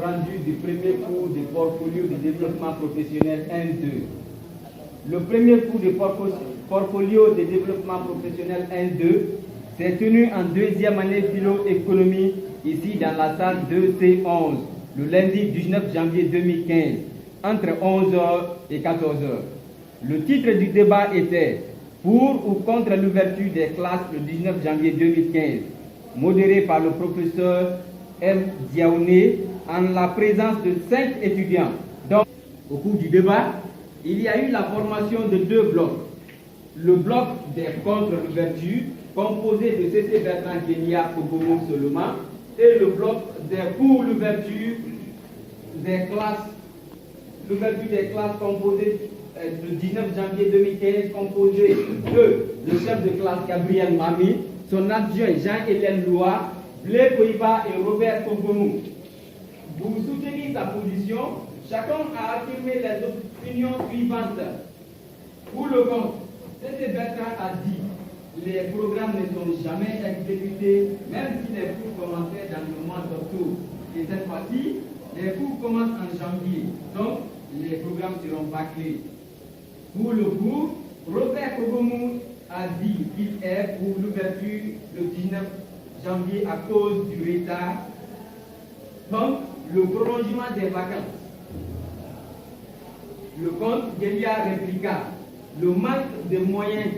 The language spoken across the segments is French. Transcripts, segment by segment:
Rendu du premier cours de portfolio de développement professionnel 1-2. Le premier cours de portfolio de développement professionnel 1-2 s'est tenu en deuxième année philo-économie ici dans la salle 2C11 le lundi 19 janvier 2015 entre 11h et 14h. Le titre du débat était « Pour ou contre l'ouverture des classes le 19 janvier 2015 », modéré par le professeur M. Diaoné en la présence de 5 étudiants. Donc, au cours du débat, il y a eu la formation de 2 blocs. Le bloc des contre l'ouverture, composé de C.C. Bertrand Guénia Kogomo seulement, et le bloc des pour l'ouverture des classes. L'ouverture des classes composée le 19 janvier 2015, composé de le chef de classe Gabriel Mami, son adjoint Jean-Hélène Loa, Blé Koiba et Robert Kogomo. Vous soutenez sa position, chacun a affirmé les opinions suivantes. Pour le compte, C.C. Bertrand a dit les programmes ne sont jamais exécutés, même si les cours commençaient dans le mois d'octobre. Et cette fois-ci, les cours commencent en janvier, donc les programmes seront bâclés. Pour le cours, Robert Kogomo a dit qu'il est pour l'ouverture le 19 janvier à cause du retard, donc le prolongement des vacances. Le compte Guélia répliqua le manque de moyens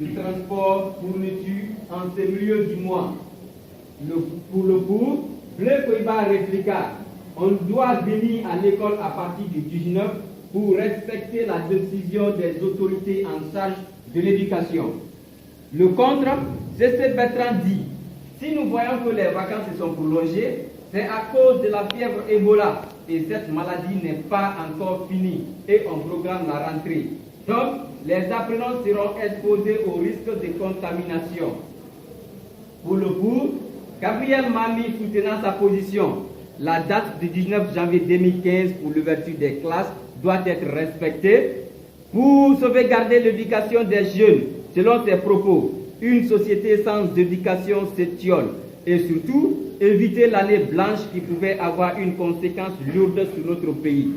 de transport, fourniture en ces milieux du mois. Pour le cours, Blé Koiba répliqua on doit venir à l'école à partir du 19 pour respecter la décision des autorités en charge de l'éducation. Le contre, C.C. Bertrand dit si nous voyons que les vacances se sont prolongées, c'est à cause de la fièvre Ebola et cette maladie n'est pas encore finie et on programme la rentrée. Donc, les apprenants seront exposés au risque de contamination. Pour le cours, Gabriel Mami soutenant sa position, la date du 19 janvier 2015 pour l'ouverture des classes doit être respectée pour sauvegarder l'éducation des jeunes. Selon ses propos, une société sans éducation s'étiole et surtout éviter l'année blanche qui pouvait avoir une conséquence lourde sur notre pays.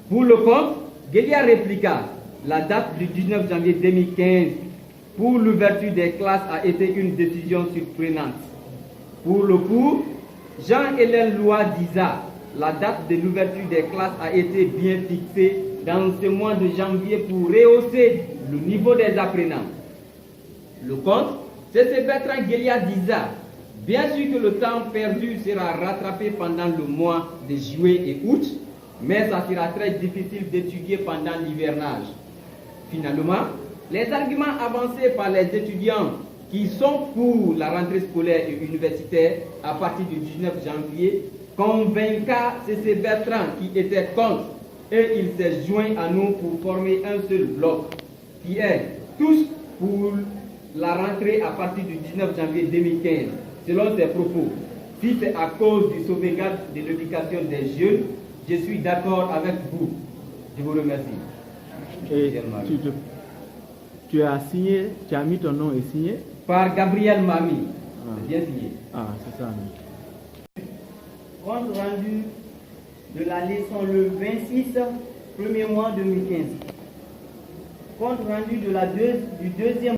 Pour le compte, Guélia répliqua la date du 19 janvier 2015 pour l'ouverture des classes a été une décision surprenante. Pour le cours, Jean-Hélène Loa disa la date de l'ouverture des classes a été bien fixée dans ce mois de janvier pour rehausser le niveau des apprenants. Le compte, C.C. Bertrand Guélia disa bien sûr que le temps perdu sera rattrapé pendant le mois de juillet et août, mais ça sera très difficile d'étudier pendant l'hivernage. Finalement, les arguments avancés par les étudiants qui sont pour la rentrée scolaire et universitaire à partir du 19 janvier convainquent C.C. Bertrand qui était contre et il s'est joint à nous pour former un seul bloc qui est tous pour la rentrée à partir du 19 janvier 2015. Selon ses propos, si c'est à cause du sauvegarde de l'éducation des jeunes, je suis d'accord avec vous. Je vous remercie. Et tu as signé, tu as mis ton nom et signé par Gabriel Mami. C'est bien signé. Ah, c'est ça. Compte rendu de la leçon le 26 premier mois 2015. Compte rendu de du deuxième